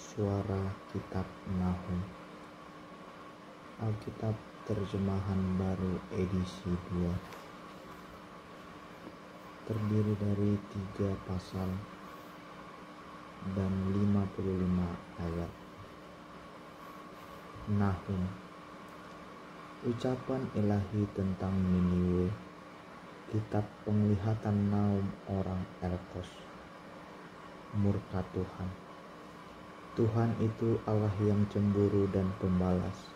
Suara Kitab Nahum. Alkitab Terjemahan Baru edisi 2. Terdiri dari 3 pasal dan 55 ayat. Nahum. Ucapan ilahi tentang Niniwe. Kitab penglihatan Naum orang Elkos. Murka Tuhan. Tuhan itu Allah yang cemburu dan pembalas.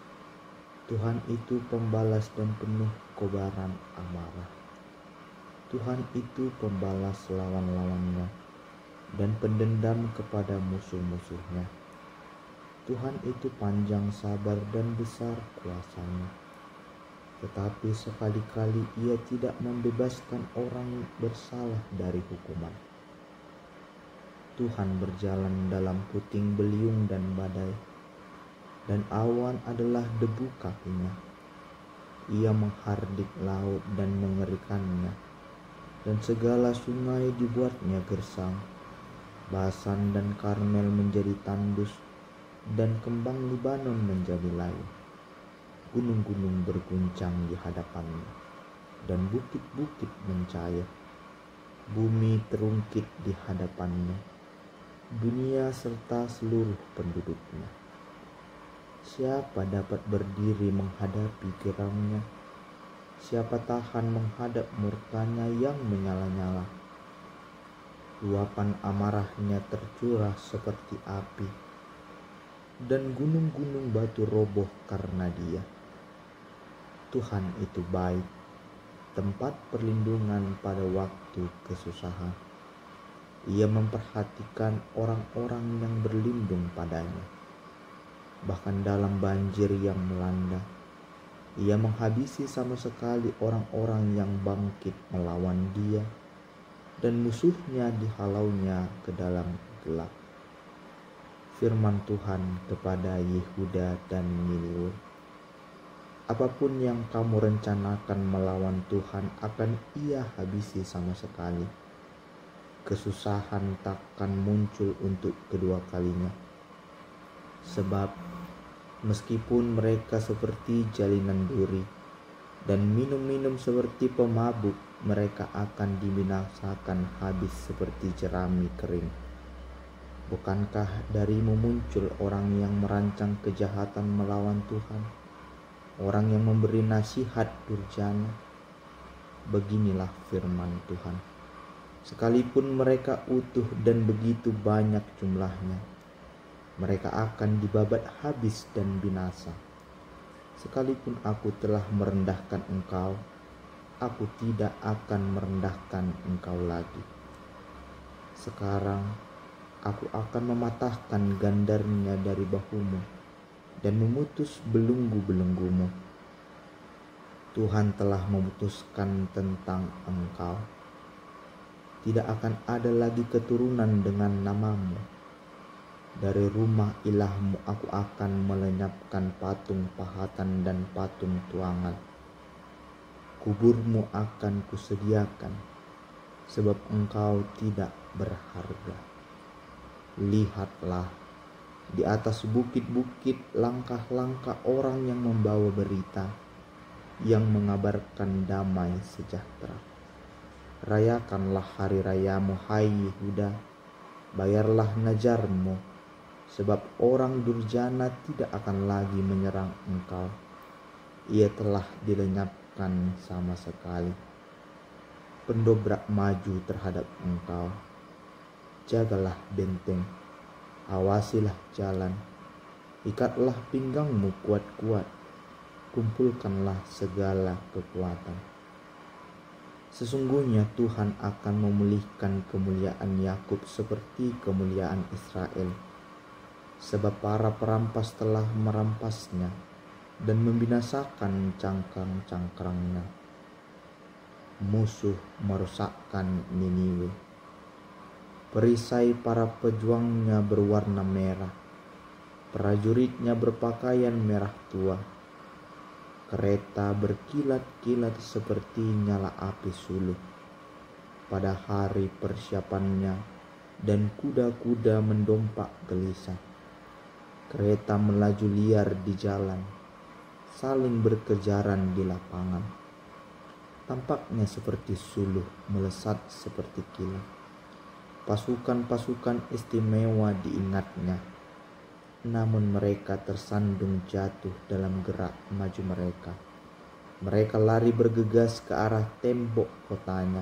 Tuhan itu pembalas dan penuh kobaran amarah. Tuhan itu pembalas lawan-lawannya dan pendendam kepada musuh-musuhnya. Tuhan itu panjang sabar dan besar kuasanya. Tetapi sekali-kali Ia tidak membebaskan orang bersalah dari hukuman. Tuhan berjalan dalam puting beliung dan badai, dan awan adalah debu kakinya. Ia menghardik laut dan mengerikannya, dan segala sungai dibuatnya gersang. Basan dan Karmel menjadi tandus, dan kembang Libanon menjadi layu. Gunung-gunung berguncang di hadapannya, dan bukit-bukit mencair. Bumi terungkit di hadapannya, dunia serta seluruh penduduknya. Siapa dapat berdiri menghadapi geramnya? Siapa tahan menghadap murkanya yang menyala-nyala? Luapan amarahnya tercurah seperti api, dan gunung-gunung batu roboh karena Dia. Tuhan itu baik, tempat perlindungan pada waktu kesusahan. Ia memperhatikan orang-orang yang berlindung padanya. Bahkan dalam banjir yang melanda, Ia menghabisi sama sekali orang-orang yang bangkit melawan Dia, dan musuhnya dihalaunya ke dalam gelap. Firman Tuhan kepada Yehuda dan Niniwe. Apapun yang kamu rencanakan melawan Tuhan akan Ia habisi sama sekali. Kesusahan takkan muncul untuk kedua kalinya. Sebab meskipun mereka seperti jalinan duri dan minum-minum seperti pemabuk, mereka akan dibinasakan habis seperti jerami kering. Bukankah darimu muncul orang yang merancang kejahatan melawan Tuhan, orang yang memberi nasihat durjana? Beginilah firman Tuhan. Sekalipun mereka utuh dan begitu banyak jumlahnya, mereka akan dibabat habis dan binasa. Sekalipun aku telah merendahkan engkau, aku tidak akan merendahkan engkau lagi. Sekarang aku akan mematahkan gandarnya dari bahumu dan memutus belenggu-belenggumu. Tuhan telah memutuskan tentang engkau. Tidak akan ada lagi keturunan dengan namamu. Dari rumah ilahmu aku akan melenyapkan patung pahatan dan patung tuangan. Kuburmu akan kusediakan, sebab engkau tidak berharga. Lihatlah, di atas bukit-bukit langkah-langkah orang yang membawa berita, yang mengabarkan damai sejahtera. Rayakanlah hari rayamu, hai Yehuda, bayarlah najarmu, sebab orang durjana tidak akan lagi menyerang engkau. Ia telah dilenyapkan sama sekali. Pendobrak maju terhadap engkau. Jagalah benteng, awasilah jalan, ikatlah pinggangmu kuat-kuat, kumpulkanlah segala kekuatan. Sesungguhnya Tuhan akan memulihkan kemuliaan Yakub seperti kemuliaan Israel, sebab para perampas telah merampasnya dan membinasakan cangkang-cangkrangnya. Musuh merusakkan Niniwe. Perisai para pejuangnya berwarna merah, prajuritnya berpakaian merah tua. Kereta berkilat-kilat seperti nyala api suluh pada hari persiapannya, dan kuda-kuda mendompak gelisah. Kereta melaju liar di jalan, saling berkejaran di lapangan. Tampaknya seperti suluh, melesat seperti kilat. Pasukan-pasukan istimewa diingatnya, namun mereka tersandung jatuh dalam gerak maju mereka. Mereka lari bergegas ke arah tembok kotanya,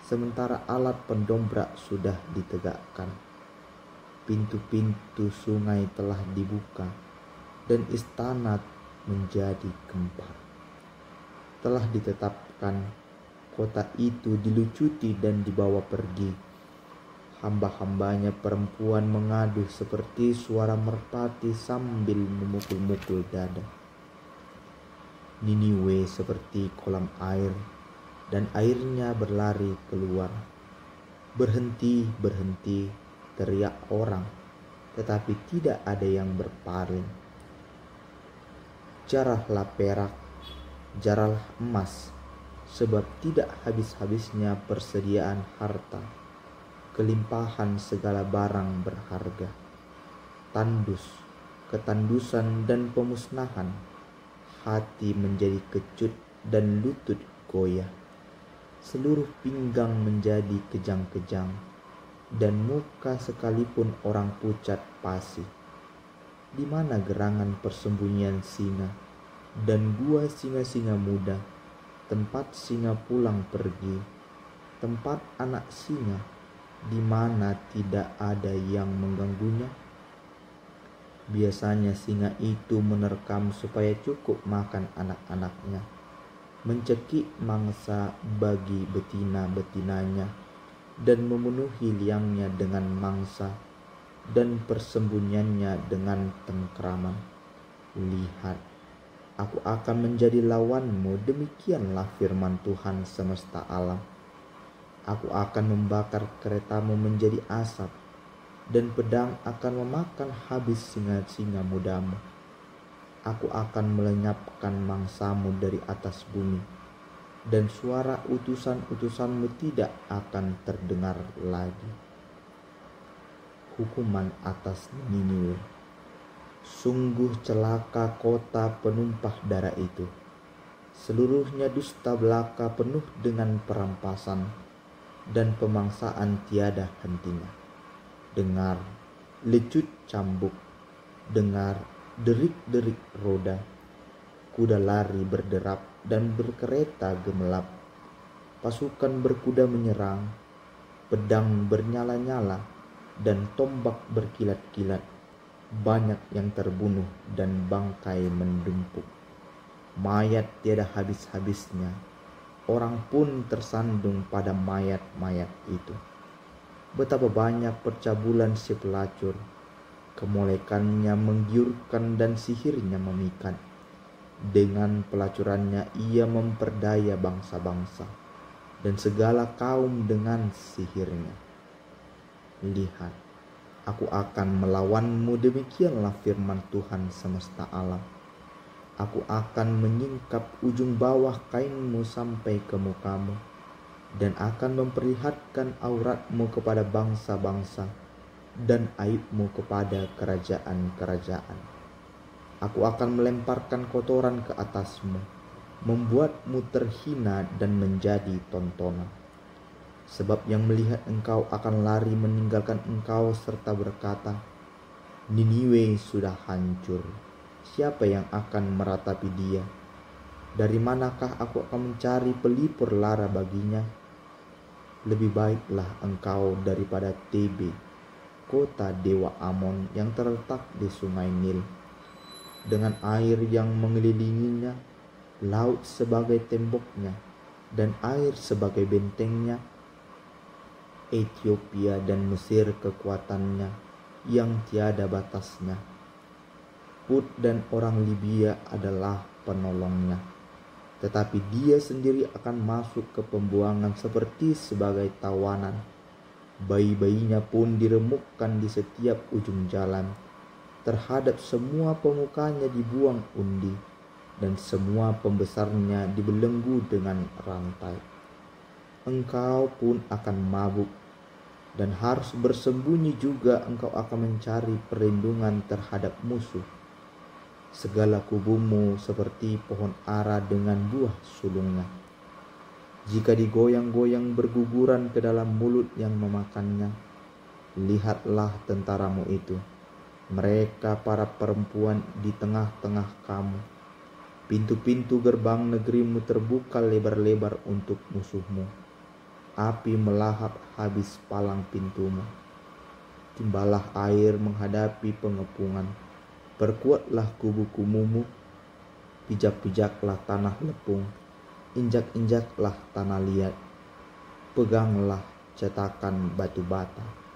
sementara alat pendobrak sudah ditegakkan. Pintu-pintu sungai telah dibuka dan istana menjadi gempar. Telah ditetapkan kota itu dilucuti dan dibawa pergi. Hamba-hambanya perempuan mengadu seperti suara merpati sambil memukul-mukul dada. Niniwe seperti kolam air dan airnya berlari keluar. Berhenti, berhenti, teriak orang, tetapi tidak ada yang berpaling. Jarahlah perak, jarahlah emas, sebab tidak habis-habisnya persediaan harta, kelimpahan segala barang berharga. Tandus, ketandusan dan pemusnahan, hati menjadi kecut dan lutut goyah. Seluruh pinggang menjadi kejang-kejang, dan muka sekalipun orang pucat pasi. Di mana gerangan persembunyian singa dan gua singa-singa muda, tempat singa pulang pergi, tempat anak singa, di mana tidak ada yang mengganggunya? Biasanya singa itu menerkam supaya cukup makan anak-anaknya, mencekik mangsa bagi betina-betinanya, dan memenuhi liangnya dengan mangsa dan persembunyiannya dengan tengkraman. Lihat, aku akan menjadi lawanmu, demikianlah firman Tuhan semesta alam. Aku akan membakar keretamu menjadi asap, dan pedang akan memakan habis singa-singa mudamu. Aku akan melenyapkan mangsamu dari atas bumi, dan suara utusan-utusanmu tidak akan terdengar lagi. Hukuman atas Niniwe. Sungguh celaka kota penumpah darah itu. Seluruhnya dusta belaka, penuh dengan perampasan dan pemangsaan tiada hentinya. Dengar lecut cambuk, dengar derik-derik roda. Kuda lari berderap dan berkereta gemelap. Pasukan berkuda menyerang, pedang bernyala-nyala, dan tombak berkilat-kilat. Banyak yang terbunuh dan bangkai mendumpuk. Mayat tiada habis-habisnya. Orang pun tersandung pada mayat-mayat itu. Betapa banyak percabulan si pelacur. Kemolekannya menggiurkan dan sihirnya memikat. Dengan pelacurannya ia memperdaya bangsa-bangsa dan segala kaum dengan sihirnya. Lihat, aku akan melawanmu, demikianlah firman Tuhan semesta alam. Aku akan menyingkap ujung bawah kainmu sampai ke mukamu, dan akan memperlihatkan auratmu kepada bangsa-bangsa dan aibmu kepada kerajaan-kerajaan. Aku akan melemparkan kotoran ke atasmu, membuatmu terhina dan menjadi tontonan. Sebab yang melihat engkau akan lari meninggalkan engkau serta berkata, Niniwe sudah hancur. Siapa yang akan meratapi dia? Dari manakah aku akan mencari pelipur lara baginya? Lebih baiklah engkau daripada Tebe, kota dewa Amon yang terletak di sungai Nil, dengan air yang mengelilinginya, laut sebagai temboknya, dan air sebagai bentengnya. Ethiopia dan Mesir kekuatannya yang tiada batasnya. Put dan orang Libya adalah penolongnya. Tetapi dia sendiri akan masuk ke pembuangan seperti sebagai tawanan. Bayi-bayinya pun diremukkan di setiap ujung jalan. Terhadap semua pemukanya dibuang undi, dan semua pembesarnya dibelenggu dengan rantai. Engkau pun akan mabuk, dan harus bersembunyi juga engkau akan mencari perlindungan terhadap musuh. Segala kubumu seperti pohon ara dengan buah sulungnya. Jika digoyang-goyang berguguran ke dalam mulut yang memakannya, lihatlah tentaramu itu, mereka para perempuan di tengah-tengah kamu. Pintu-pintu gerbang negerimu terbuka lebar-lebar untuk musuhmu. Api melahap habis palang pintumu. Timbalah air menghadapi pengepungan. Perkuatlah kubu-kubumu. Pijak-pijaklah tanah lepung. Injak-injaklah tanah liat. Peganglah cetakan batu bata.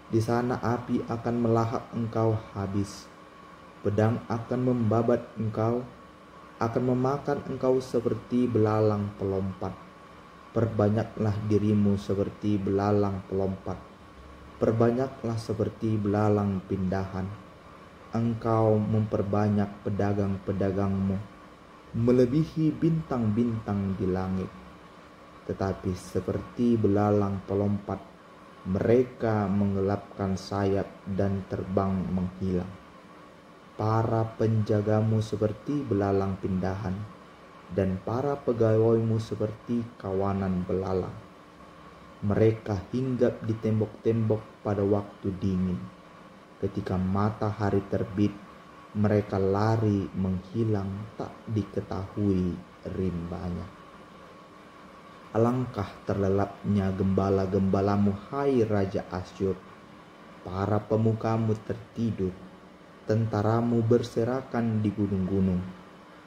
Di sana api akan melahap engkau habis. Pedang akan membabat engkau, akan memakan engkau seperti belalang pelompat. Perbanyaklah dirimu seperti belalang pelompat. Perbanyaklah seperti belalang pindahan. Engkau memperbanyak pedagang-pedagangmu, melebihi bintang-bintang di langit. Tetapi seperti belalang pelompat, mereka mengelapkan sayap dan terbang menghilang. Para penjagamu seperti belalang pindahan, dan para pegawaimu seperti kawanan belalang. Mereka hinggap di tembok-tembok pada waktu dingin. Ketika matahari terbit, mereka lari menghilang, tak diketahui rimbanya. Alangkah terlelapnya gembala-gembalamu, hai Raja Asyur. Para pemukamu tertidur, tentaramu berserakan di gunung-gunung,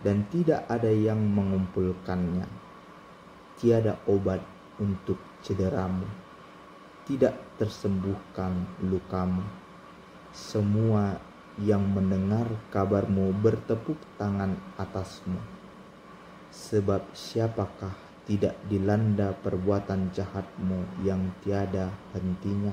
dan tidak ada yang mengumpulkannya. Tiada obat untuk cederamu, tidak tersembuhkan lukamu. Semua yang mendengar kabarmu bertepuk tangan atasmu. Sebab siapakah tidak dilanda perbuatan jahatmu yang tiada hentinya?